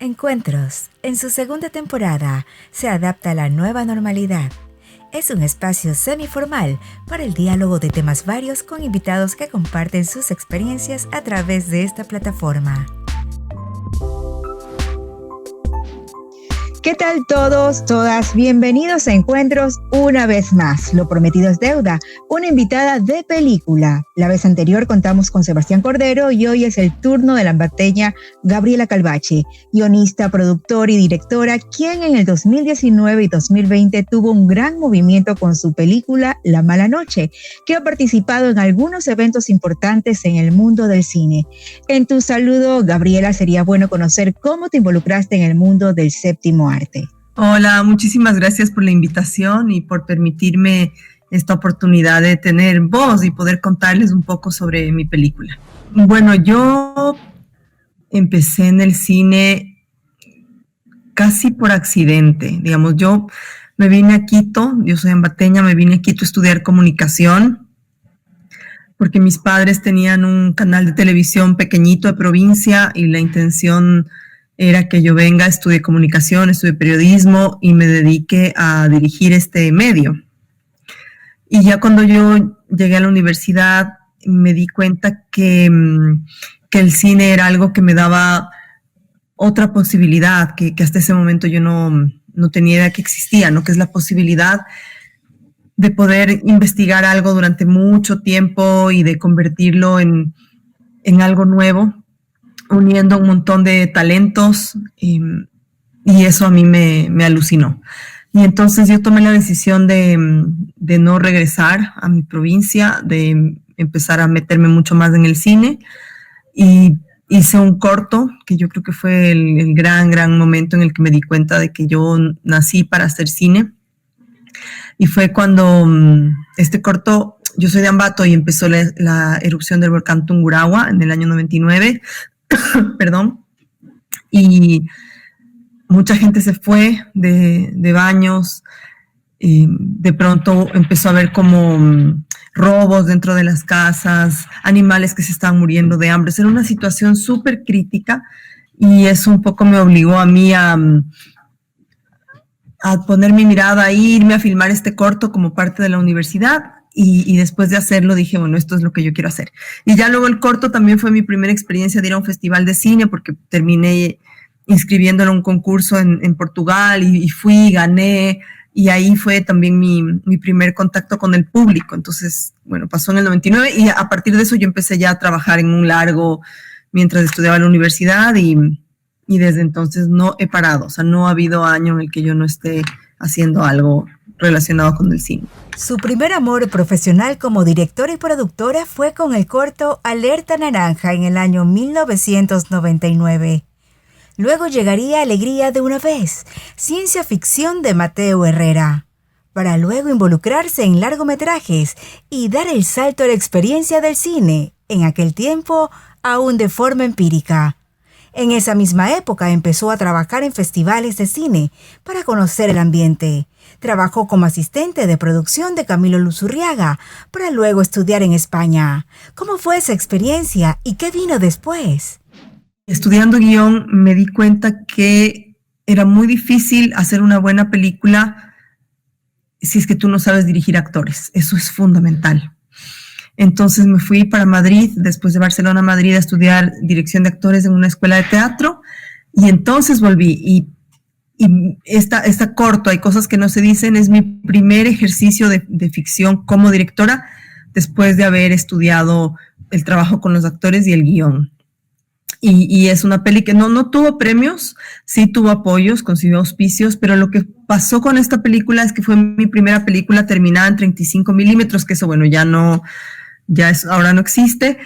Encuentros, en su segunda temporada, se adapta a la nueva normalidad. Es un espacio semiformal para el diálogo de temas varios con invitados que comparten sus experiencias a través de esta plataforma. ¿Qué tal todos, todas? Bienvenidos a Encuentros una vez más. Lo prometido es deuda, una invitada de película. La vez anterior contamos con Sebastián Cordero y hoy es el turno de la ambateña Gabriela Calvache, guionista, productora y directora, quien en el 2019 y 2020 tuvo un gran movimiento con su película La Mala Noche, que ha participado en algunos eventos importantes en el mundo del cine. En tu saludo, Gabriela, sería bueno conocer cómo te involucraste en el mundo del séptimo arte. Hola, muchísimas gracias por la invitación y por permitirme esta oportunidad de tener voz y poder contarles un poco sobre mi película. Bueno, yo empecé en el cine casi por accidente. Digamos, yo me vine a Quito, yo soy ambateña, me vine a Quito a estudiar comunicación porque mis padres tenían un canal de televisión pequeñito de provincia y la intención era que yo venga, estudie comunicación, estudie periodismo y me dedique a dirigir este medio. Y ya cuando yo llegué a la universidad me di cuenta que el cine era algo que me daba otra posibilidad, que hasta ese momento yo no tenía idea que existía, ¿no? Que es la posibilidad de poder investigar algo durante mucho tiempo y de convertirlo en algo nuevo, uniendo un montón de talentos y eso a mí me alucinó. Y entonces yo tomé la decisión de no regresar a mi provincia, de empezar a meterme mucho más en el cine y hice un corto que yo creo que fue el gran momento en el que me di cuenta de que yo nací para hacer cine. Y fue cuando este corto, yo soy de Ambato y empezó la erupción del volcán Tungurahua en el año 99, perdón, y mucha gente se fue de baños, y de pronto empezó a haber como robos dentro de las casas, animales que se estaban muriendo de hambre. Era una situación súper crítica y eso un poco me obligó a mí a poner mi mirada ahí, irme a filmar este corto como parte de la universidad. Y después de hacerlo dije, bueno, esto es lo que yo quiero hacer. Y ya luego el corto también fue mi primera experiencia de ir a un festival de cine, porque terminé inscribiéndolo a un concurso en Portugal y fui, gané, y ahí fue también mi primer contacto con el público. Entonces, bueno, pasó en el 99 y a partir de eso yo empecé ya a trabajar en un largo mientras estudiaba en la universidad y desde entonces no he parado. O sea, no ha habido año en el que yo no esté haciendo algo relacionado con el cine. Su primer amor profesional como directora y productora fue con el corto Alerta Naranja en el año 1999. Luego llegaría Alegría de una vez, ciencia ficción de Mateo Herrera, para luego involucrarse en largometrajes y dar el salto a la experiencia del cine, en aquel tiempo aún de forma empírica. En esa misma época empezó a trabajar en festivales de cine para conocer el ambiente. Trabajó como asistente de producción de Camilo Luzurriaga para luego estudiar en España. ¿Cómo fue esa experiencia y qué vino después? Estudiando guión me di cuenta que era muy difícil hacer una buena película si es que tú no sabes dirigir actores. Eso es fundamental. Entonces me fui para Madrid, después de Barcelona a Madrid, a estudiar dirección de actores en una escuela de teatro y entonces volví y está corto, hay cosas que no se dicen, es mi primer ejercicio de ficción como directora después de haber estudiado el trabajo con los actores y el guión. Y es una peli que no tuvo premios, sí tuvo apoyos, consiguió auspicios, pero lo que pasó con esta película es que fue mi primera película terminada en 35 milímetros, que eso, bueno, ahora no existe,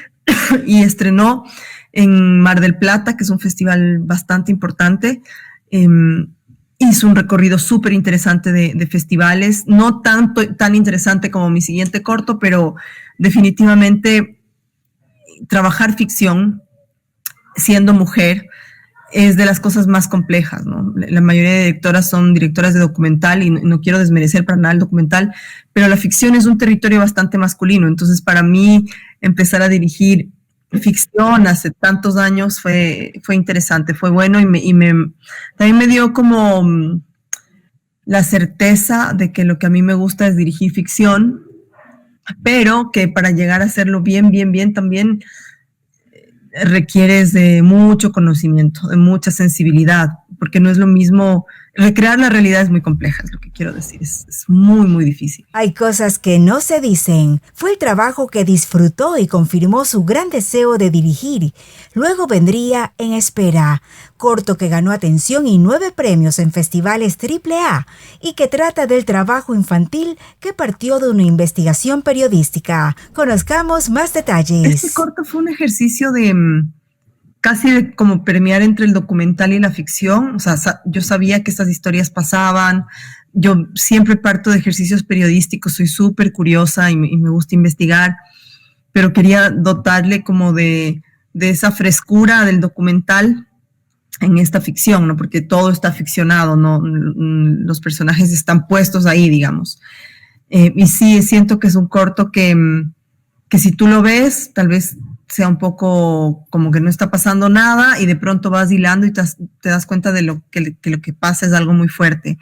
y estrenó en Mar del Plata, que es un festival bastante importante. Hizo un recorrido súper interesante de festivales, no tan interesante como mi siguiente corto, pero definitivamente trabajar ficción siendo mujer es de las cosas más complejas, ¿no? La mayoría de directoras son directoras de documental y no quiero desmerecer para nada el documental, pero la ficción es un territorio bastante masculino, entonces para mí empezar a dirigir ficción hace tantos años fue interesante, fue bueno también me dio como la certeza de que lo que a mí me gusta es dirigir ficción, pero que para llegar a hacerlo bien, bien, bien también requieres de mucho conocimiento, de mucha sensibilidad, porque no es lo mismo, recrear la realidad es muy compleja, es lo que quiero decir, es muy, muy difícil. Hay cosas que no se dicen. Fue el trabajo que disfrutó y confirmó su gran deseo de dirigir. Luego vendría En Espera, corto que ganó atención y 9 premios en festivales AAA y que trata del trabajo infantil que partió de una investigación periodística. Conozcamos más detalles. Este corto fue un ejercicio de casi de como permear entre el documental y la ficción. O sea, yo sabía que estas historias pasaban. Yo siempre parto de ejercicios periodísticos, soy súper curiosa y me gusta investigar, pero quería dotarle como de esa frescura del documental en esta ficción, ¿no? Porque todo está ficcionado, ¿no? Los personajes están puestos ahí, digamos. Y sí, siento que es un corto que si tú lo ves, tal vez sea un poco como que no está pasando nada y de pronto vas hilando y te das cuenta de lo que pasa es algo muy fuerte.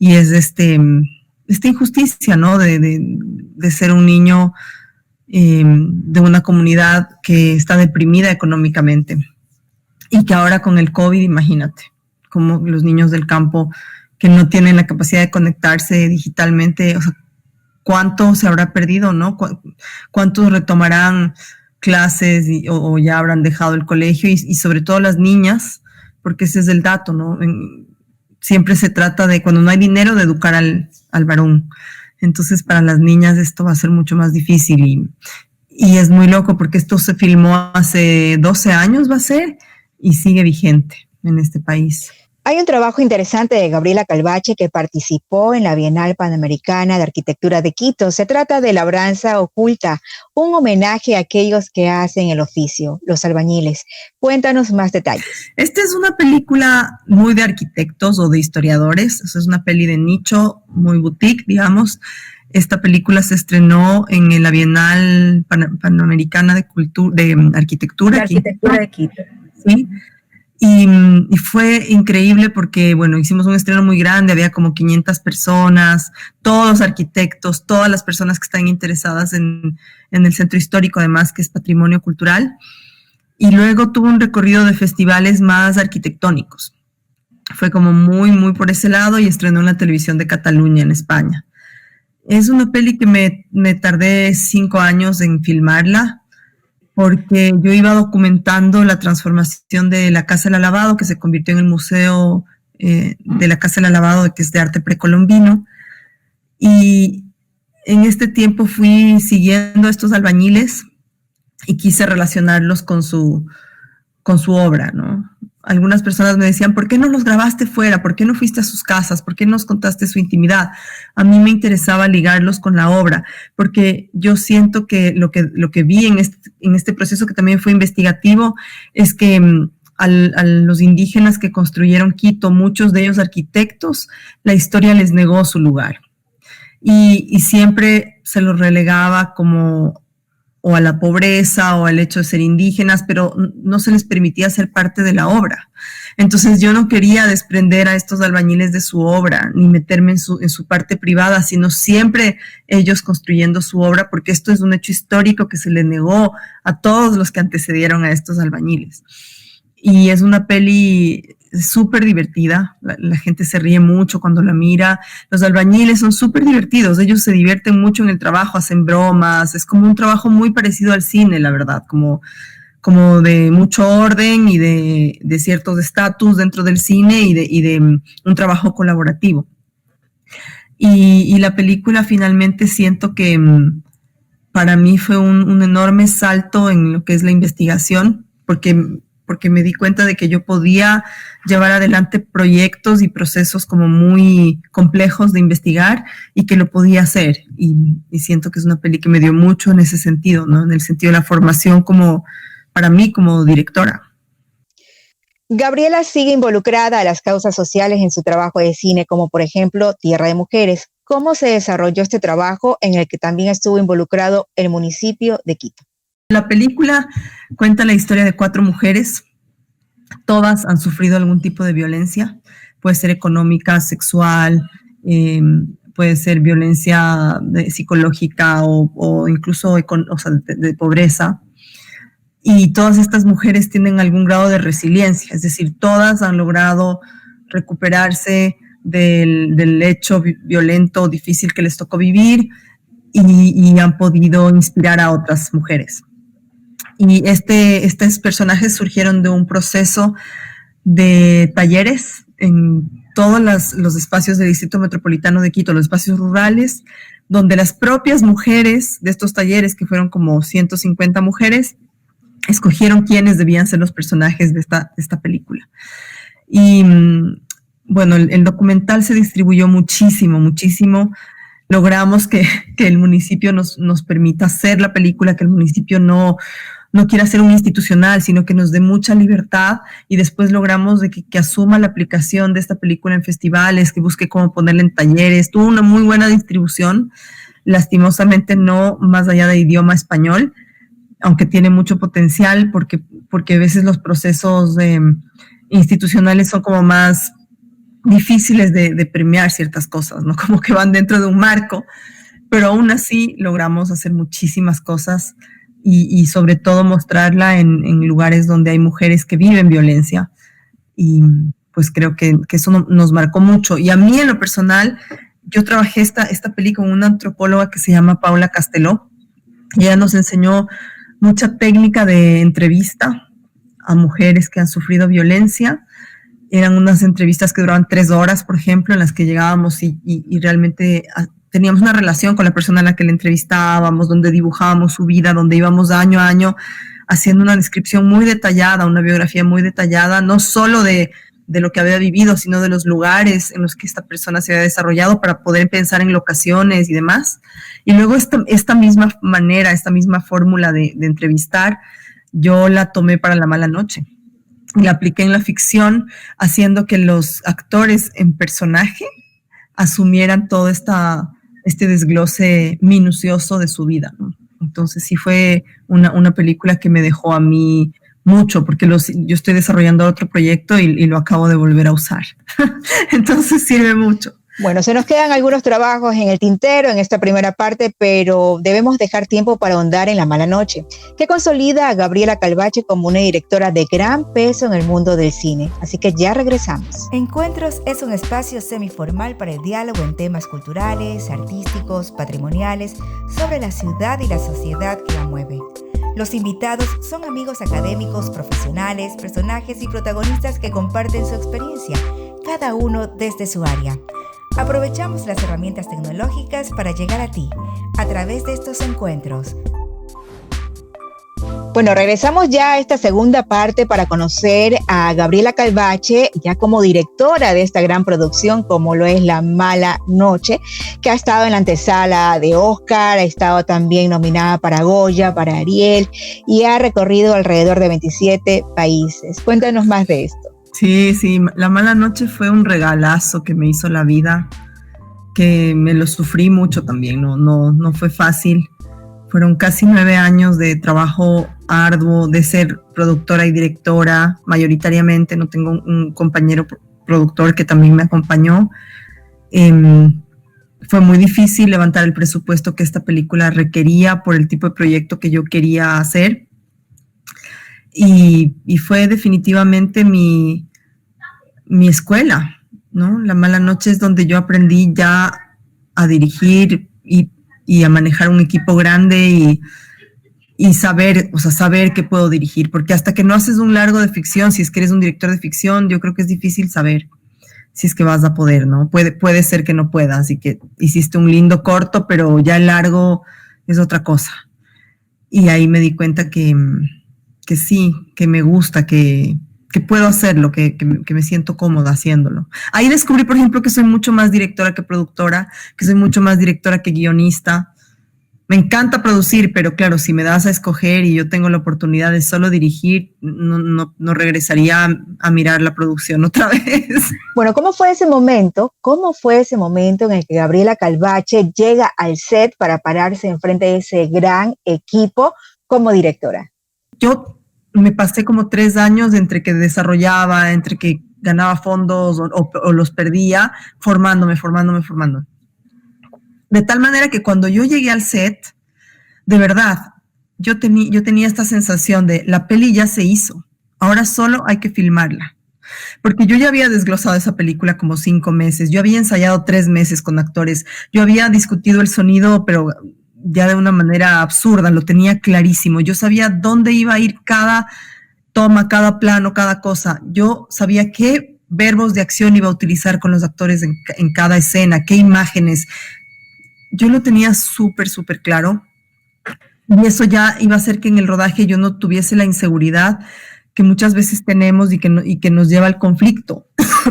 Y es esta injusticia, ¿no? De ser un niño de una comunidad que está deprimida económicamente. Y que ahora con el COVID, imagínate, como los niños del campo que no tienen la capacidad de conectarse digitalmente, o sea, ¿cuánto se habrá perdido, no? ¿Cuántos retomarán clases o ya habrán dejado el colegio? Y sobre todo las niñas, porque ese es el dato, ¿no? Siempre se trata de, cuando no hay dinero, de educar al varón. Entonces, para las niñas esto va a ser mucho más difícil. Y es muy loco porque esto se filmó hace 12 años, va a ser, y sigue vigente en este país. Hay un trabajo interesante de Gabriela Calvache que participó en la Bienal Panamericana de Arquitectura de Quito. Se trata de Labranza Oculta, un homenaje a aquellos que hacen el oficio, los albañiles. Cuéntanos más detalles. Esta es una película muy de arquitectos o de historiadores. Es una peli de nicho, muy boutique, digamos. Esta película se estrenó en la Bienal Panamericana de Arquitectura. Arquitectura de Quito. Sí. Y fue increíble porque, bueno, hicimos un estreno muy grande, había como 500 personas, todos los arquitectos, todas las personas que están interesadas en el centro histórico, además, que es patrimonio cultural. Y luego tuvo un recorrido de festivales más arquitectónicos. Fue como muy, muy por ese lado y estrenó en la televisión de Cataluña, en España. Es una peli que me tardé 5 años en filmarla, porque yo iba documentando la transformación de la Casa del Alabado, que se convirtió en el Museo de la Casa del Alabado, que es de arte precolombino. Y en este tiempo fui siguiendo a estos albañiles y quise relacionarlos con su obra, ¿no? Algunas personas me decían, ¿por qué no los grabaste fuera? ¿Por qué no fuiste a sus casas? ¿Por qué no nos contaste su intimidad? A mí me interesaba ligarlos con la obra, porque yo siento que lo que vi en este proceso, que también fue investigativo, es que a los indígenas que construyeron Quito, muchos de ellos arquitectos, la historia les negó su lugar. Y siempre se los relegaba como o a la pobreza o al hecho de ser indígenas, pero no se les permitía ser parte de la obra. Entonces yo no quería desprender a estos albañiles de su obra, ni meterme en su parte privada, sino siempre ellos construyendo su obra, porque esto es un hecho histórico que se le negó a todos los que antecedieron a estos albañiles. Y es una peli súper divertida, la gente se ríe mucho cuando la mira, los albañiles son súper divertidos, ellos se divierten mucho en el trabajo, hacen bromas, es como un trabajo muy parecido al cine, la verdad, como de mucho orden y de ciertos estatus dentro del cine y de un trabajo colaborativo. Y la película finalmente siento que para mí fue un enorme salto en lo que es la investigación, porque me di cuenta de que yo podía llevar adelante proyectos y procesos como muy complejos de investigar y que lo podía hacer. Y siento que es una peli que me dio mucho en ese sentido, ¿no? En el sentido de la formación para mí como directora. Gabriela sigue involucrada a las causas sociales en su trabajo de cine, como por ejemplo Tierra de Mujeres. ¿Cómo se desarrolló este trabajo en el que también estuvo involucrado el municipio de Quito? La película cuenta la historia de 4 mujeres. Todas han sufrido algún tipo de violencia. Puede ser económica, sexual, puede ser violencia psicológica o incluso de pobreza. Y todas estas mujeres tienen algún grado de resiliencia, es decir, todas han logrado recuperarse del hecho violento, difícil que les tocó vivir y han podido inspirar a otras mujeres. Y estos personajes surgieron de un proceso de talleres en todos los espacios del Distrito Metropolitano de Quito, los espacios rurales, donde las propias mujeres de estos talleres, que fueron como 150 mujeres, escogieron quiénes debían ser los personajes de esta película. Y bueno, el documental se distribuyó muchísimo. Logramos que el municipio nos permita hacer la película, que el municipio no quiera ser un institucional, sino que nos dé mucha libertad, y después logramos de que asuma la aplicación de esta película en festivales, que busque cómo ponerla en talleres. Tuvo una muy buena distribución, lastimosamente no más allá de idioma español, aunque tiene mucho potencial, porque a veces los procesos institucionales son como más difíciles de premiar ciertas cosas, ¿no? Como que van dentro de un marco, pero aún así logramos hacer muchísimas cosas y sobre todo mostrarla en lugares donde hay mujeres que viven violencia, y pues creo que eso nos marcó mucho. Y a mí en lo personal, yo trabajé esta película con una antropóloga que se llama Paula Casteló, y ella nos enseñó mucha técnica de entrevista a mujeres que han sufrido violencia. Eran unas entrevistas que duraban 3 horas, por ejemplo, en las que llegábamos y realmente teníamos una relación con la persona a la que le entrevistábamos, donde dibujábamos su vida, donde íbamos año a año haciendo una descripción muy detallada, una biografía muy detallada, no solo de lo que había vivido, sino de los lugares en los que esta persona se había desarrollado, para poder pensar en locaciones y demás. Y luego esta misma manera, esta misma fórmula de entrevistar, yo la tomé para La Mala Noche. La apliqué en la ficción, haciendo que los actores en personaje asumieran todo este desglose minucioso de su vida, ¿no? Entonces sí fue una película que me dejó a mí mucho, porque yo estoy desarrollando otro proyecto y lo acabo de volver a usar. Entonces sirve mucho. Bueno, se nos quedan algunos trabajos en el tintero en esta primera parte, pero debemos dejar tiempo para ahondar en La Mala Noche, que consolida a Gabriela Calvache como una directora de gran peso en el mundo del cine. Así que ya regresamos. Encuentros es un espacio semiformal para el diálogo en temas culturales, artísticos, patrimoniales, sobre la ciudad y la sociedad que la mueve. Los invitados son amigos académicos, profesionales, personajes y protagonistas que comparten su experiencia, cada uno desde su área. Aprovechamos las herramientas tecnológicas para llegar a ti, a través de estos encuentros. Bueno, regresamos ya a esta segunda parte para conocer a Gabriela Calvache, ya como directora de esta gran producción, como lo es La Mala Noche, que ha estado en la antesala de Oscar, ha estado también nominada para Goya, para Ariel, y ha recorrido alrededor de 27 países. Cuéntanos más de esto. Sí, La Mala Noche fue un regalazo que me hizo la vida, que me lo sufrí mucho también, no fue fácil. Fueron casi 9 años de trabajo arduo, de ser productora y directora mayoritariamente. No tengo un compañero productor que también me acompañó. Fue muy difícil levantar el presupuesto que esta película requería por el tipo de proyecto que yo quería hacer. Y fue definitivamente mi escuela, ¿no? La Mala Noche es donde yo aprendí ya a dirigir y a manejar un equipo grande y saber que puedo dirigir, porque hasta que no haces un largo de ficción, si es que eres un director de ficción, yo creo que es difícil saber si es que vas a poder, ¿no? Puede ser que no puedas y que hiciste un lindo corto, pero ya el largo es otra cosa. Y ahí me di cuenta que sí, que me gusta, que puedo hacerlo, que me siento cómoda haciéndolo. Ahí descubrí, por ejemplo, que soy mucho más directora que productora, que soy mucho más directora que guionista. Me encanta producir, pero claro, si me das a escoger y yo tengo la oportunidad de solo dirigir, no regresaría a mirar la producción otra vez. Bueno, ¿cómo fue ese momento? ¿Cómo fue ese momento en el que Gabriela Calvache llega al set para pararse enfrente de ese gran equipo como directora? Yo me pasé como 3 años entre que desarrollaba, entre que ganaba fondos o los perdía, formándome. De tal manera que cuando yo llegué al set, de verdad, yo tenía esta sensación de la peli ya se hizo, ahora solo hay que filmarla. Porque yo ya había desglosado esa película como 5 meses, yo había ensayado 3 meses con actores, yo había discutido el sonido, pero ya de una manera absurda, lo tenía clarísimo. Yo sabía dónde iba a ir cada toma, cada plano, cada cosa. Yo sabía qué verbos de acción iba a utilizar con los actores en cada escena, qué imágenes. Yo lo tenía súper claro. Y eso ya iba a hacer que en el rodaje yo no tuviese la inseguridad que muchas veces tenemos y que nos lleva al conflicto.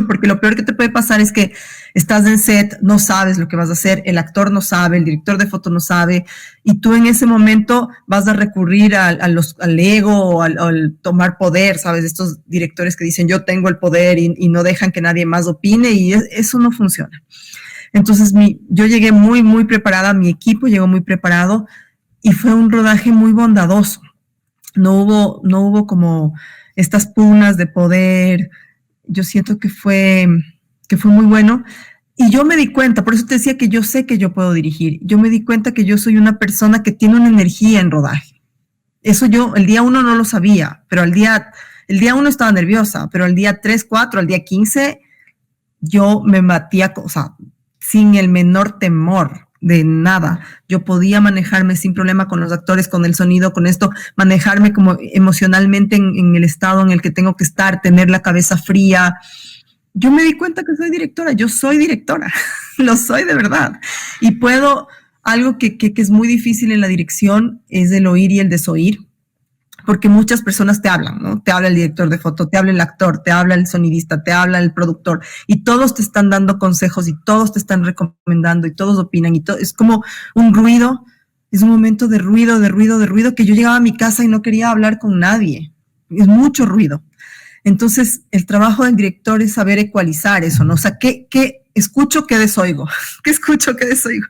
Porque lo peor que te puede pasar es que estás en set, no sabes lo que vas a hacer, el actor no sabe, el director de foto no sabe, y tú en ese momento vas a recurrir al ego o al tomar poder, ¿sabes? Estos directores que dicen yo tengo el poder y no dejan que nadie más opine, y eso no funciona. Entonces yo llegué muy preparada, mi equipo llegó muy preparado, y fue un rodaje muy bondadoso. No hubo como estas pugnas de poder. Yo siento que fue muy bueno. Y yo me di cuenta, por eso te decía que yo sé que yo puedo dirigir. Yo me di cuenta que yo soy una persona que tiene una energía en rodaje. Eso yo el día 1 no lo sabía, pero el día 1 estaba nerviosa, pero el día 3, 4, al día 15, yo me batía, o sea, sin el menor temor de nada. Yo podía manejarme sin problema con los actores, con el sonido, con esto, manejarme como emocionalmente en el estado en el que tengo que estar, tener la cabeza fría. Yo me di cuenta que soy directora, yo soy directora, lo soy de verdad. Y puedo, algo que es muy difícil en la dirección es el oír y el desoír, porque muchas personas te hablan, ¿no? Te habla el director de foto, te habla el actor, te habla el sonidista, te habla el productor, y todos te están dando consejos y todos te están recomendando y todos opinan, y todo es como un ruido, es un momento de ruido, que yo llegaba a mi casa y no quería hablar con nadie, es mucho ruido. Entonces, el trabajo del director es saber ecualizar eso, ¿no? O sea, ¿qué escucho, qué desoigo? ¿Qué escucho, qué desoigo?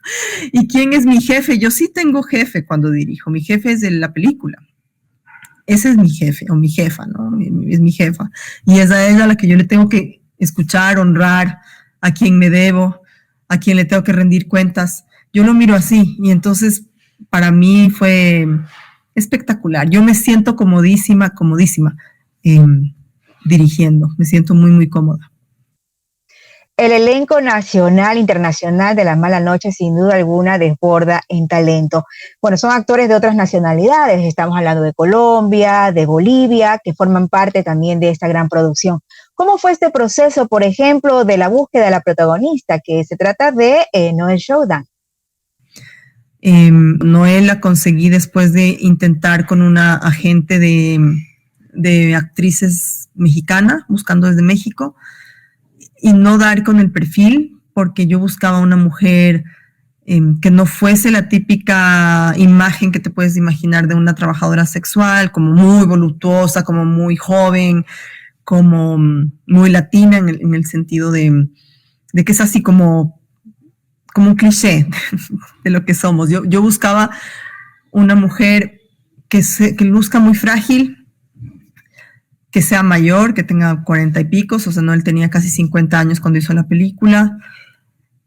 ¿Y quién es mi jefe? Yo sí tengo jefe cuando dirijo, mi jefe es de la película. Ese es mi jefe o mi jefa, ¿no? Es mi jefa. Y es a ella a la que yo le tengo que escuchar, honrar, a quien me debo, a quien le tengo que rendir cuentas. Yo lo miro así, y entonces para mí fue espectacular. Yo me siento comodísima dirigiendo. Me siento muy cómoda. El elenco nacional, internacional de La Mala Noche, sin duda alguna, desborda en talento. Bueno, son actores de otras nacionalidades, estamos hablando de Colombia, de Bolivia, que forman parte también de esta gran producción. ¿Cómo fue este proceso, por ejemplo, de la búsqueda de la protagonista, que se trata de Noel Showdan? Noel la conseguí después de intentar con una agente de actrices mexicana, buscando desde México, y no dar con el perfil, porque yo buscaba una mujer que no fuese la típica imagen que te puedes imaginar de una trabajadora sexual, como muy voluptuosa, como muy joven, como muy latina en el sentido de que es así como un cliché de lo que somos. Yo buscaba una mujer que luzca muy frágil, que sea mayor, que tenga 40 y picos, o sea, no, él tenía casi 50 años cuando hizo la película,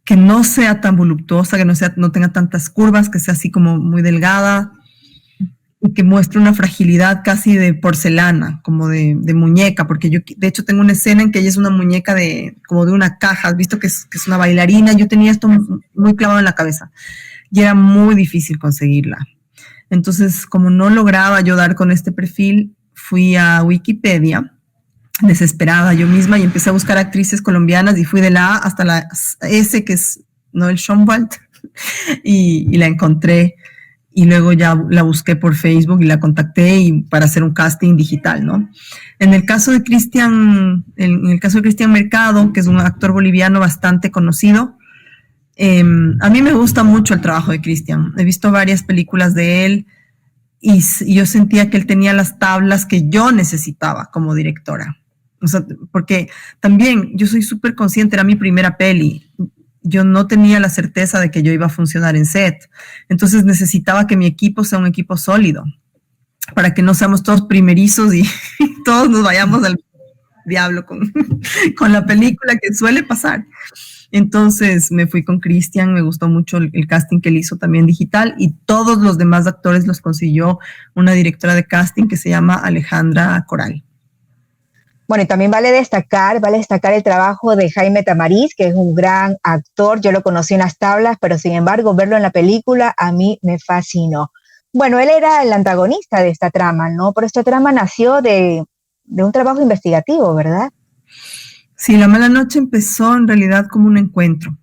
que no sea tan voluptuosa, que no tenga tantas curvas, que sea así como muy delgada, y que muestre una fragilidad casi de porcelana, como de muñeca, porque yo, de hecho, tengo una escena en que ella es una muñeca como de una caja, has visto que es una bailarina. Yo tenía esto muy clavado en la cabeza, y era muy difícil conseguirla. Entonces, como no lograba yo dar con este perfil, fui a Wikipedia, desesperada yo misma, y empecé a buscar actrices colombianas, y fui de la A hasta la S, que es Noel Showdan, y la encontré, y luego ya la busqué por Facebook y la contacté para hacer un casting digital, ¿no? En el caso de Cristian Mercado, que es un actor boliviano bastante conocido, a mí me gusta mucho el trabajo de Cristian. He visto varias películas de él, y yo sentía que él tenía las tablas que yo necesitaba como directora. O sea, porque también yo soy súper consciente, era mi primera peli. Yo no tenía la certeza de que yo iba a funcionar en set. Entonces necesitaba que mi equipo sea un equipo sólido. para que no seamos todos primerizos y todos nos vayamos al diablo con la película, que suele pasar. Entonces me fui con Cristian, me gustó mucho el casting que él hizo también digital, y todos los demás actores los consiguió una directora de casting que se llama Alejandra Coral. Bueno, y también vale destacar el trabajo de Jaime Tamariz, que es un gran actor. Yo lo conocí en las tablas, pero sin embargo verlo en la película a mí me fascinó. Bueno, él era el antagonista de esta trama, ¿no? Pero esta trama nació de un trabajo investigativo, ¿verdad? Sí, La Mala Noche empezó en realidad como un encuentro.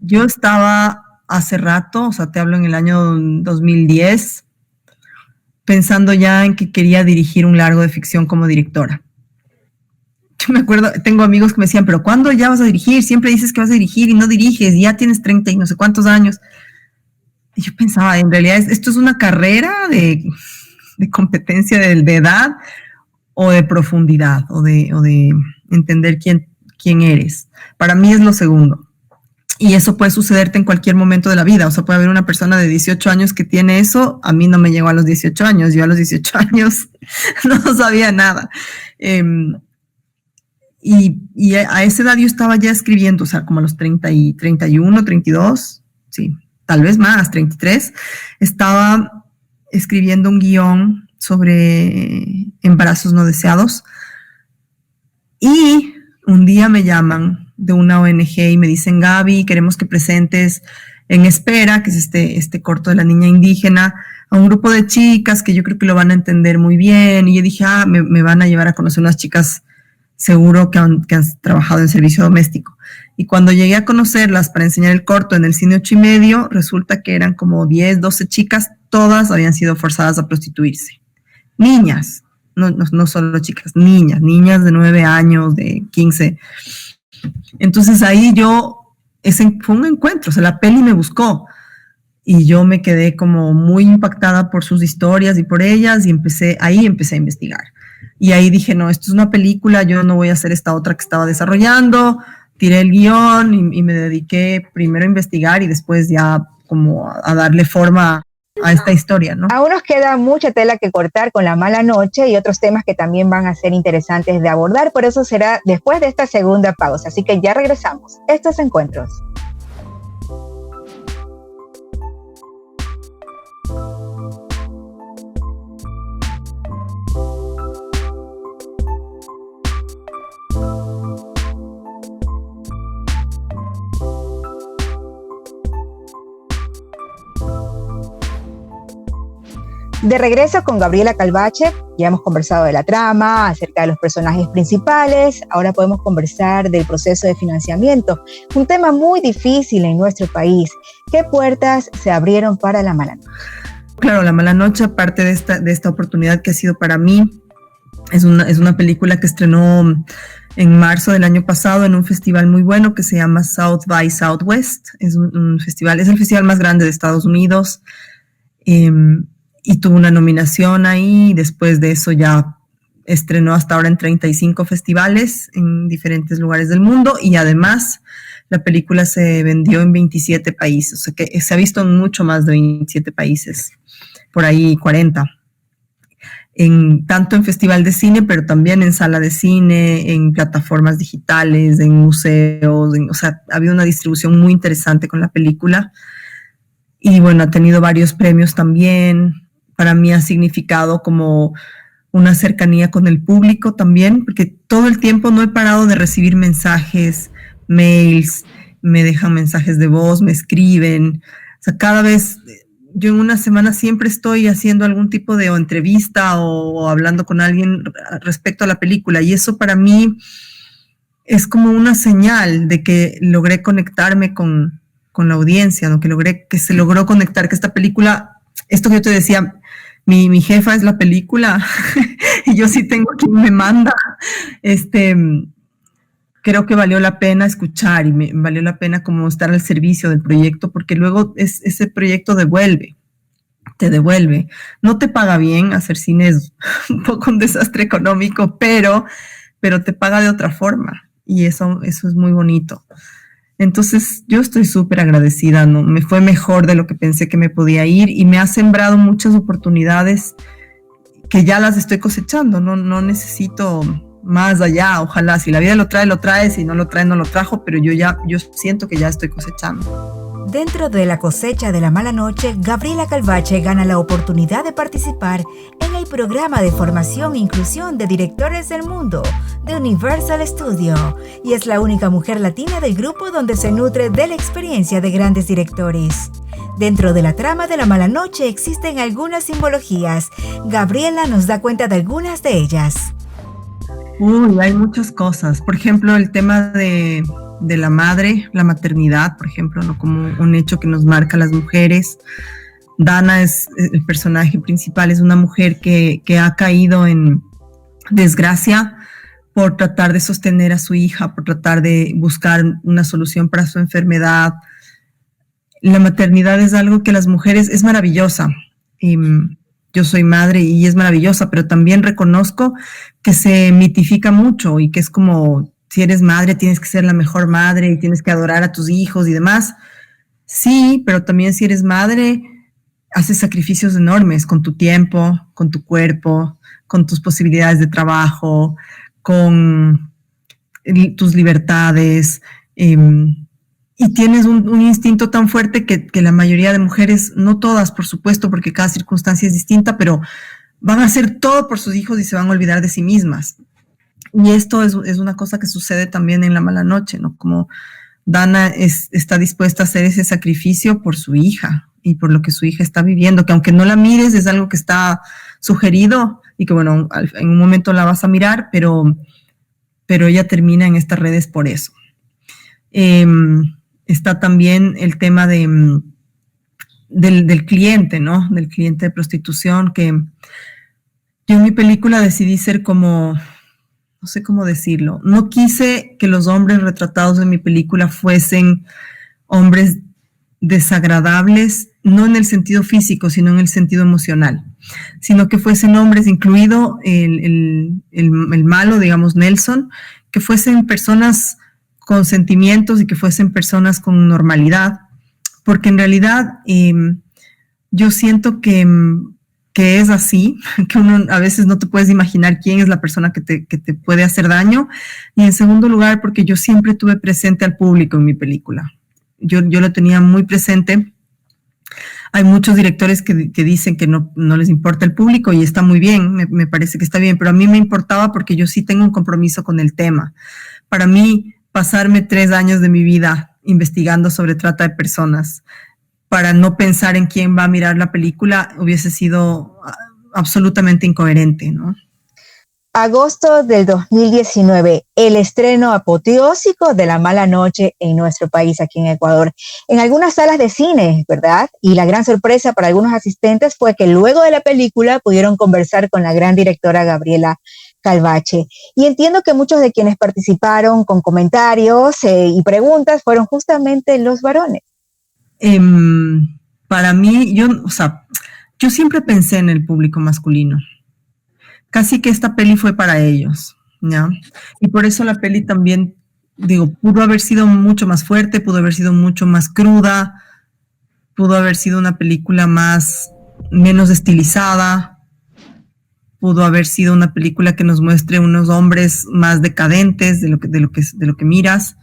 Yo estaba hace rato, o sea, te hablo en el año 2010, pensando ya en que quería dirigir un largo de ficción como directora. Yo me acuerdo, tengo amigos que me decían, pero ¿cuándo ya vas a dirigir? Siempre dices que vas a dirigir y no diriges, y ya tienes 30 y no sé cuántos años. Y yo pensaba, en realidad esto es una carrera de competencia de edad o de profundidad o de entender quién eres. Para mí es lo segundo. Y eso puede sucederte en cualquier momento de la vida. O sea, puede haber una persona de 18 años que tiene eso. A mí no me llegó a los 18 años. Yo a los 18 años no sabía nada. Y a esa edad yo estaba ya escribiendo, o sea, como a los 30 y 31, 32, sí, tal vez más, 33, estaba escribiendo un guión sobre embarazos no deseados. Y un día me llaman de una ONG y me dicen, Gaby, queremos que presentes En Espera, que es este corto de la niña indígena, a un grupo de chicas que yo creo que lo van a entender muy bien. Y yo dije, me van a llevar a conocer unas chicas seguro que han trabajado en servicio doméstico. Y cuando llegué a conocerlas para enseñar el corto en el cine 8:30, resulta que eran como 10, 12 chicas, todas habían sido forzadas a prostituirse. Niñas, no solo chicas, niñas de 9 años, de 15. Entonces ahí fue un encuentro, o sea, la peli me buscó y yo me quedé como muy impactada por sus historias y por ellas, y empecé a investigar. Y ahí dije, no, esto es una película, yo no voy a hacer esta otra que estaba desarrollando. Tiré el guión y me dediqué primero a investigar y después ya como a darle forma a esta historia, ¿no? Aún nos queda mucha tela que cortar con La Mala Noche y otros temas que también van a ser interesantes de abordar, por eso será después de esta segunda pausa, así que ya regresamos. Estos encuentros. De regreso con Gabriela Calvache, ya hemos conversado de la trama, acerca de los personajes principales, ahora podemos conversar del proceso de financiamiento, un tema muy difícil en nuestro país. ¿Qué puertas se abrieron para La Mala Noche? Claro, La Mala Noche, aparte de esta oportunidad que ha sido para mí, es una película que estrenó en marzo del año pasado en un festival muy bueno que se llama South by Southwest. Es un festival, es el festival más grande de Estados Unidos. Y tuvo una nominación ahí, y después de eso ya estrenó hasta ahora en 35 festivales en diferentes lugares del mundo, y además la película se vendió en 27 países, o sea que se ha visto en mucho más de 27 países, por ahí 40, tanto en festival de cine, pero también en sala de cine, en plataformas digitales, en museos, o sea, ha habido una distribución muy interesante con la película, y bueno, ha tenido varios premios también. Para mí ha significado como una cercanía con el público también, porque todo el tiempo no he parado de recibir mensajes, mails, me dejan mensajes de voz, me escriben. O sea, cada vez, yo en una semana siempre estoy haciendo algún tipo de entrevista o hablando con alguien respecto a la película, y eso para mí es como una señal de que logré conectarme con la audiencia, ¿no? Que se logró conectar, que esta película, esto que yo te decía, mi jefa es la película y yo sí tengo quien me manda. Creo que valió la pena escuchar y valió la pena como estar al servicio del proyecto, porque luego ese proyecto te devuelve. No te paga bien, hacer cine es un poco un desastre económico, pero te paga de otra forma, y eso es muy bonito. Entonces yo estoy súper agradecida, ¿no? Me fue mejor de lo que pensé que me podía ir, y me ha sembrado muchas oportunidades que ya las estoy cosechando, no necesito más allá. Ojalá, si la vida lo trae, si no lo trae, no lo trajo, pero yo siento que ya estoy cosechando. Dentro de la cosecha de La Mala Noche, Gabriela Calvache gana la oportunidad de participar en el programa de formación e inclusión de directores del mundo de Universal Studio y es la única mujer latina del grupo donde se nutre de la experiencia de grandes directores. Dentro de la trama de La Mala Noche existen algunas simbologías. Gabriela nos da cuenta de algunas de ellas. Hay muchas cosas. Por ejemplo, el tema de la madre, la maternidad, por ejemplo, ¿no? Como un hecho que nos marca a las mujeres. Dana es el personaje principal, es una mujer que ha caído en desgracia por tratar de sostener a su hija, por tratar de buscar una solución para su enfermedad. La maternidad es algo que las mujeres es maravillosa. Yo soy madre y es maravillosa, pero también reconozco que se mitifica mucho y que es como, si eres madre, tienes que ser la mejor madre y tienes que adorar a tus hijos y demás. Sí, pero también si eres madre, haces sacrificios enormes con tu tiempo, con tu cuerpo, con tus posibilidades de trabajo, con tus libertades. Y tienes un instinto tan fuerte que la mayoría de mujeres, no todas, por supuesto, porque cada circunstancia es distinta, pero van a hacer todo por sus hijos y se van a olvidar de sí mismas. Y esto es una cosa que sucede también en La Mala Noche, ¿no? Como Dana está dispuesta a hacer ese sacrificio por su hija y por lo que su hija está viviendo, que aunque no la mires es algo que está sugerido y que, bueno, en un momento la vas a mirar, pero ella termina en estas redes por eso. Está también el tema del cliente, ¿no? Del cliente de prostitución, que yo en mi película decidí ser como, no sé cómo decirlo, no quise que los hombres retratados en mi película fuesen hombres desagradables, no en el sentido físico, sino en el sentido emocional, sino que fuesen hombres, incluido el malo, digamos, Nelson, que fuesen personas con sentimientos y que fuesen personas con normalidad, porque en realidad yo siento que es así, que uno a veces no te puedes imaginar quién es la persona que te puede hacer daño, y en segundo lugar porque yo siempre tuve presente al público en mi película, yo lo tenía muy presente. Hay muchos directores que dicen que no les importa el público y está muy bien, me parece que está bien, pero a mí me importaba porque yo sí tengo un compromiso con el tema. Para mí, pasarme 3 años de mi vida investigando sobre trata de personas para no pensar en quién va a mirar la película hubiese sido absolutamente incoherente, ¿no? Agosto del 2019, el estreno apoteósico de La Mala Noche en nuestro país, aquí en Ecuador, en algunas salas de cine, ¿verdad? Y la gran sorpresa para algunos asistentes fue que luego de la película pudieron conversar con la gran directora Gabriela Calvache. Y entiendo que muchos de quienes participaron con comentarios y preguntas fueron justamente los varones. Para mí, yo siempre pensé en el público masculino. Casi que esta peli fue para ellos, ¿ya? Y por eso la peli también, digo, pudo haber sido mucho más fuerte, pudo haber sido mucho más cruda, pudo haber sido una película menos estilizada, pudo haber sido una película que nos muestre unos hombres más decadentes de lo que miras.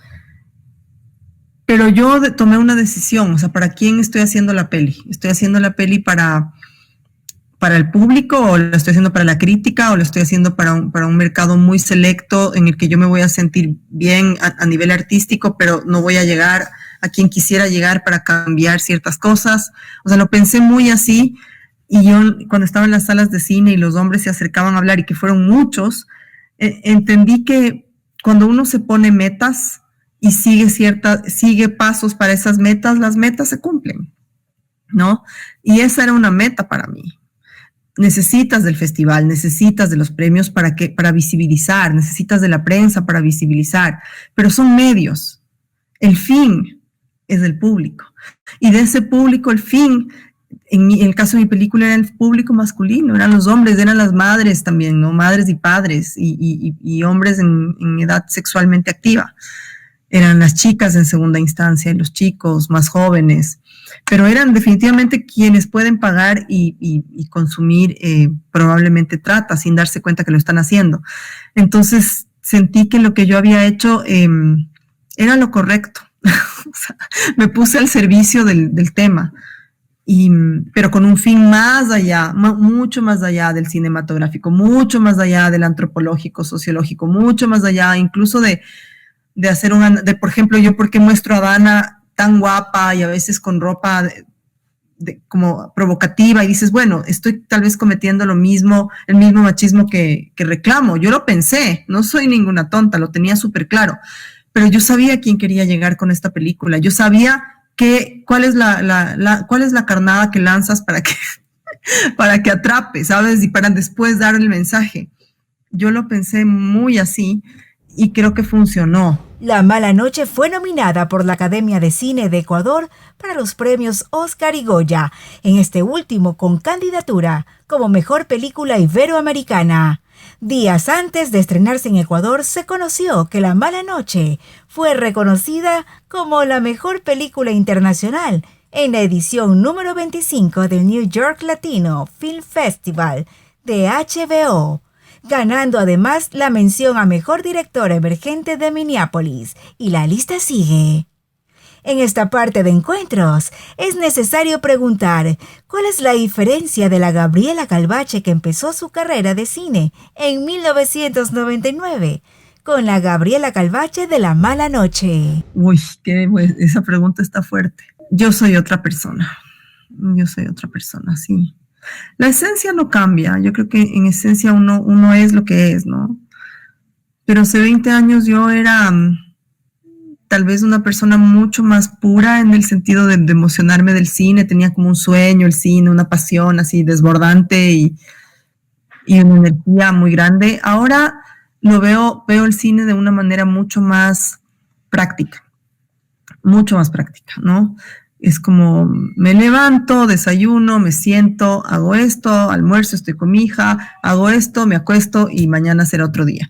Pero yo tomé una decisión, ¿para quién estoy haciendo la peli? ¿Estoy haciendo la peli para el público, o lo estoy haciendo para la crítica, o lo estoy haciendo para un mercado muy selecto en el que yo me voy a sentir bien a nivel artístico, pero no voy a llegar a quien quisiera llegar para cambiar ciertas cosas? Lo pensé muy así, y yo cuando estaba en las salas de cine y los hombres se acercaban a hablar, y que fueron muchos, entendí que cuando uno se pone metas y sigue pasos para esas metas, las metas se cumplen, ¿no? Y esa era una meta para mí. Necesitas del festival, necesitas de los premios para visibilizar, necesitas de la prensa para visibilizar, pero son medios. El fin es el público. Y de ese público, el fin, en el caso de mi película, era el público masculino, eran los hombres, eran las madres también, ¿no? Madres y padres, y hombres en edad sexualmente activa. Eran las chicas en segunda instancia, y los chicos más jóvenes. pero eran definitivamente quienes pueden pagar y consumir probablemente trata sin darse cuenta que lo están haciendo. Entonces sentí que lo que yo había hecho era lo correcto. O sea, me puse al servicio del tema, pero con un fin más allá, mucho más allá del cinematográfico, mucho más allá del antropológico, sociológico, mucho más allá incluso de hacer por ejemplo, yo porque muestro a Dana tan guapa y a veces con ropa como provocativa y dices, bueno, estoy tal vez cometiendo el mismo machismo que reclamo. Yo lo pensé, no soy ninguna tonta, lo tenía súper claro, pero yo sabía a quién quería llegar con esta película. Yo sabía cuál es la carnada que lanzas para que atrape, ¿sabes? Y para después dar el mensaje. Yo lo pensé muy así y creo que funcionó. La Mala Noche fue nominada por la Academia de Cine de Ecuador para los premios Oscar y Goya, en este último con candidatura como Mejor Película Iberoamericana. Días antes de estrenarse en Ecuador, se conoció que La Mala Noche fue reconocida como la mejor película internacional en la edición número 25 del New York Latino Film Festival de HBO, ganando además la mención a Mejor Directora Emergente de Minneapolis, y la lista sigue. En esta parte de encuentros, es necesario preguntar cuál es la diferencia de la Gabriela Calvache que empezó su carrera de cine en 1999 con la Gabriela Calvache de La Mala Noche. Uy, esa pregunta está fuerte. Yo soy otra persona, sí. La esencia no cambia, yo creo que en esencia uno es lo que es, ¿no? Pero hace 20 años yo era tal vez una persona mucho más pura en el sentido de emocionarme del cine, tenía como un sueño el cine, una pasión así desbordante y una energía muy grande. Ahora veo el cine de una manera mucho más práctica, ¿no? Es como me levanto, desayuno, me siento, hago esto, almuerzo, estoy con mi hija, hago esto, me acuesto y mañana será otro día.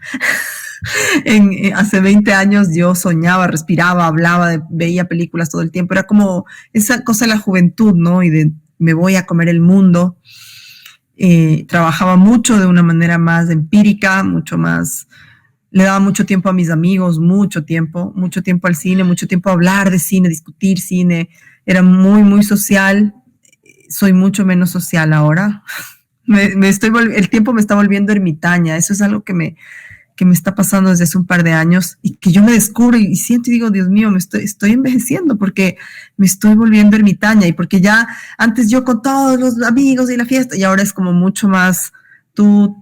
Hace 20 años yo soñaba, respiraba, hablaba, veía películas todo el tiempo. Era como esa cosa de la juventud, ¿no? Y de me voy a comer el mundo. Trabajaba mucho de una manera más empírica, mucho más. Le daba mucho tiempo a mis amigos, mucho tiempo al cine, mucho tiempo a hablar de cine, discutir cine. Era muy, muy social. Soy mucho menos social ahora. El tiempo me está volviendo ermitaña. Eso es algo que me está pasando desde hace un par de años y que yo me descubro y siento y digo, Dios mío, estoy envejeciendo porque me estoy volviendo ermitaña y porque ya antes yo con todos los amigos y la fiesta y ahora es como mucho más tú,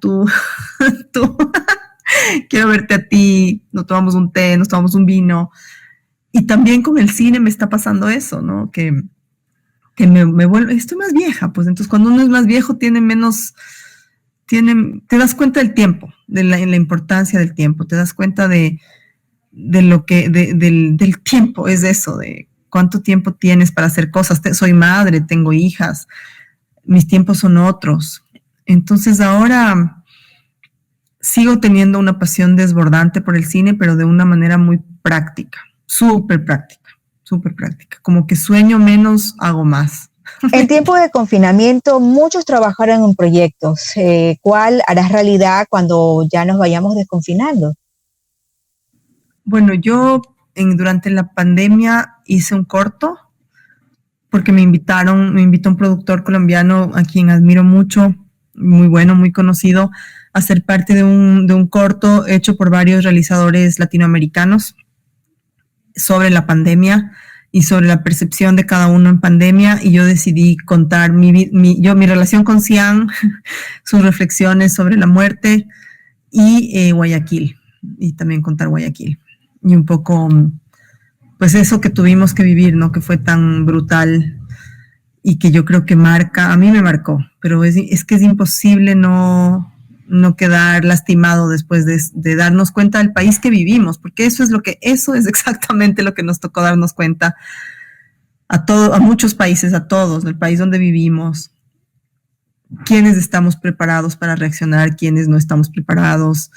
quiero verte a ti, nos tomamos un té, nos tomamos un vino. Y también con el cine me está pasando eso, ¿no? Que me vuelvo, estoy más vieja, pues entonces cuando uno es más viejo te das cuenta del tiempo, de la importancia del tiempo, te das cuenta del tiempo, es eso, de cuánto tiempo tienes para hacer cosas. Soy madre, tengo hijas, mis tiempos son otros. Entonces ahora sigo teniendo una pasión desbordante por el cine, pero de una manera muy práctica, súper práctica, como que sueño menos, hago más. En tiempo de confinamiento, muchos trabajaron en proyectos. ¿Cuál harás realidad cuando ya nos vayamos desconfinando? Bueno, yo durante la pandemia hice un corto porque me invitó un productor colombiano a quien admiro mucho, muy bueno, muy conocido, a ser parte de un corto hecho por varios realizadores latinoamericanos sobre la pandemia y sobre la percepción de cada uno en pandemia, y yo decidí contar mi relación con Xi'an, sus reflexiones sobre la muerte y Guayaquil, y también contar Guayaquil. Y un poco, pues eso que tuvimos que vivir, ¿no? Que fue tan brutal y que yo creo que a mí me marcó, pero es que es imposible no quedar lastimado después de darnos cuenta del país que vivimos, porque eso es exactamente lo que nos tocó darnos cuenta a muchos países, a todos, el país donde vivimos, quiénes estamos preparados para reaccionar, quiénes no estamos preparados,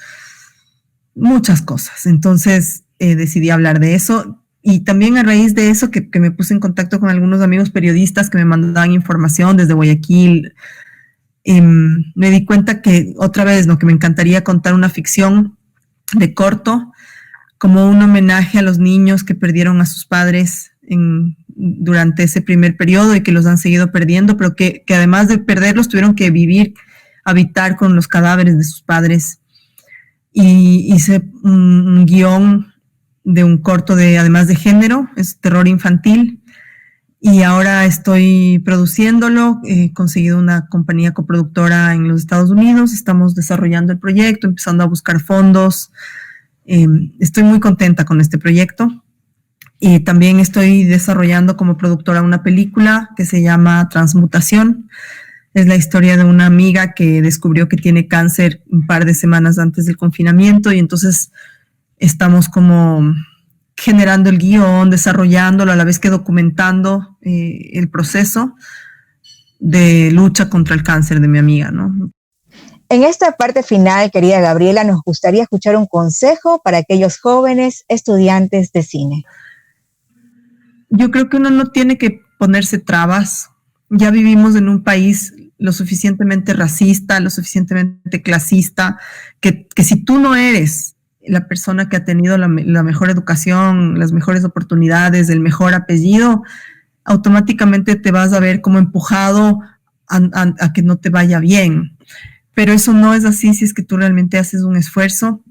muchas cosas. Entonces decidí hablar de eso. Y también a raíz de eso que me puse en contacto con algunos amigos periodistas que me mandaban información desde Guayaquil, me di cuenta que otra vez, ¿no?, que me encantaría contar una ficción de corto como un homenaje a los niños que perdieron a sus padres durante ese primer periodo y que los han seguido perdiendo, pero que además de perderlos tuvieron que habitar con los cadáveres de sus padres. Y hice un guión de un corto además de género, es terror infantil, y ahora estoy produciéndolo. He conseguido una compañía coproductora en los Estados Unidos, estamos desarrollando el proyecto, empezando a buscar fondos. Estoy muy contenta con este proyecto. Y también estoy desarrollando como productora una película que se llama Transmutación. Es la historia de una amiga que descubrió que tiene cáncer un par de semanas antes del confinamiento, y entonces estamos como generando el guión, desarrollándolo, a la vez que documentando el proceso de lucha contra el cáncer de mi amiga, ¿no? En esta parte final, querida Gabriela, nos gustaría escuchar un consejo para aquellos jóvenes estudiantes de cine. Yo creo que uno no tiene que ponerse trabas. Ya vivimos en un país lo suficientemente racista, lo suficientemente clasista, que si tú no eres la persona que ha tenido la mejor educación, las mejores oportunidades, el mejor apellido, automáticamente te vas a ver como empujado a que no te vaya bien. Pero eso no es así si es que tú realmente haces un esfuerzo.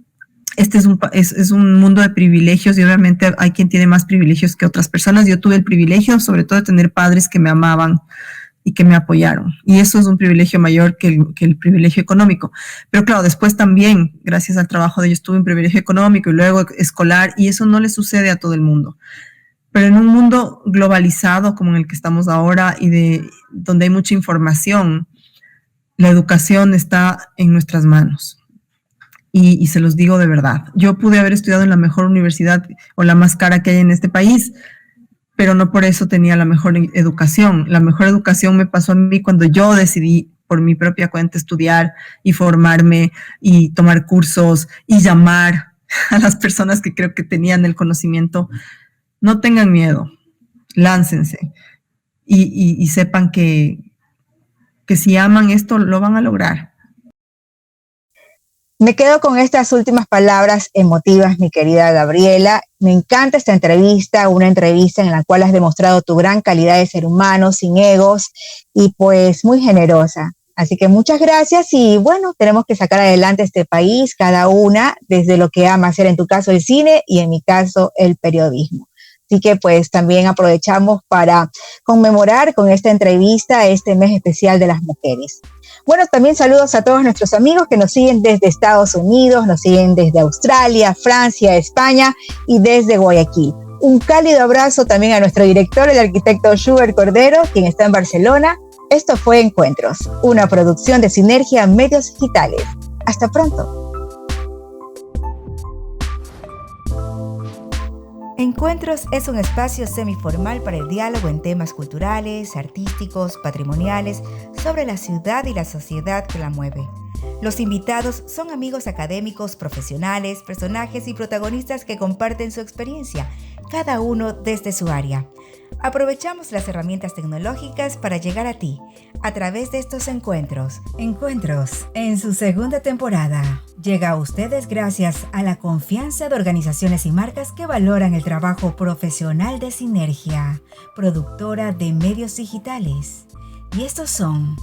Este es un mundo de privilegios, y obviamente hay quien tiene más privilegios que otras personas. Yo tuve el privilegio, sobre todo, de tener padres que me amaban y que me apoyaron. Y eso es un privilegio mayor que el privilegio económico. Pero claro, después también, gracias al trabajo de ellos, tuve un privilegio económico y luego escolar, y eso no le sucede a todo el mundo. Pero en un mundo globalizado como en el que estamos ahora y donde hay mucha información, la educación está en nuestras manos. Y se los digo de verdad. Yo pude haber estudiado en la mejor universidad o la más cara que hay en este país, pero no por eso tenía la mejor educación. La mejor educación me pasó a mí cuando yo decidí por mi propia cuenta estudiar y formarme y tomar cursos y llamar a las personas que creo que tenían el conocimiento. No tengan miedo, láncense y sepan que si aman esto lo van a lograr. Me quedo con estas últimas palabras emotivas, mi querida Gabriela. Me encanta esta entrevista, una entrevista en la cual has demostrado tu gran calidad de ser humano, sin egos y pues muy generosa. Así que muchas gracias y bueno, tenemos que sacar adelante este país, cada una desde lo que ama hacer, en tu caso el cine y en mi caso el periodismo. Así que pues también aprovechamos para conmemorar con esta entrevista este mes especial de las mujeres. Bueno, también saludos a todos nuestros amigos que nos siguen desde Estados Unidos, nos siguen desde Australia, Francia, España y desde Guayaquil. Un cálido abrazo también a nuestro director, el arquitecto Schubert Cordero, quien está en Barcelona. Esto fue Encuentros, una producción de Sinergia Medios Digitales. Hasta pronto. Encuentros es un espacio semiformal para el diálogo en temas culturales, artísticos, patrimoniales, sobre la ciudad y la sociedad que la mueve. Los invitados son amigos académicos, profesionales, personajes y protagonistas que comparten su experiencia, cada uno desde su área. Aprovechamos las herramientas tecnológicas para llegar a ti a través de estos encuentros. Encuentros, en su segunda temporada, llega a ustedes gracias a la confianza de organizaciones y marcas que valoran el trabajo profesional de Sinergia, productora de medios digitales. Y estos son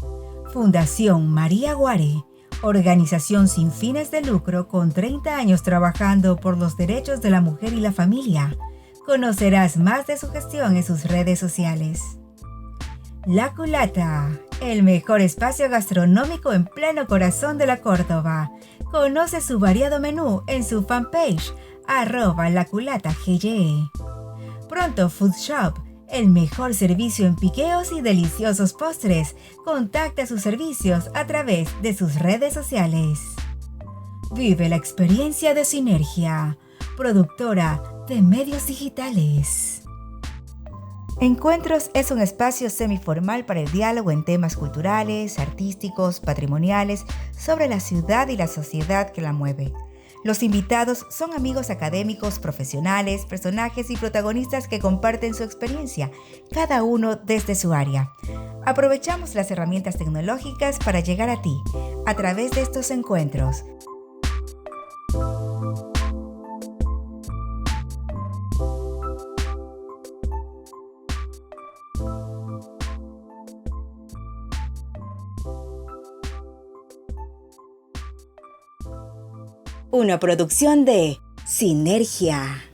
Fundación María Guare, organización sin fines de lucro con 30 años trabajando por los derechos de la mujer y la familia. Conocerás más de su gestión en sus redes sociales. La Culata, el mejor espacio gastronómico en pleno corazón de la Córdoba. Conoce su variado menú en su fanpage, @laculatagye. Pronto Food Shop, el mejor servicio en piqueos y deliciosos postres. Contacta sus servicios a través de sus redes sociales. Vive la experiencia de Sinergia, productora de medios digitales. Encuentros es un espacio semiformal para el diálogo en temas culturales, artísticos, patrimoniales, sobre la ciudad y la sociedad que la mueve. Los invitados son amigos académicos, profesionales, personajes y protagonistas que comparten su experiencia, cada uno desde su área. Aprovechamos las herramientas tecnológicas para llegar a ti, a través de estos encuentros. Una producción de Sinergia.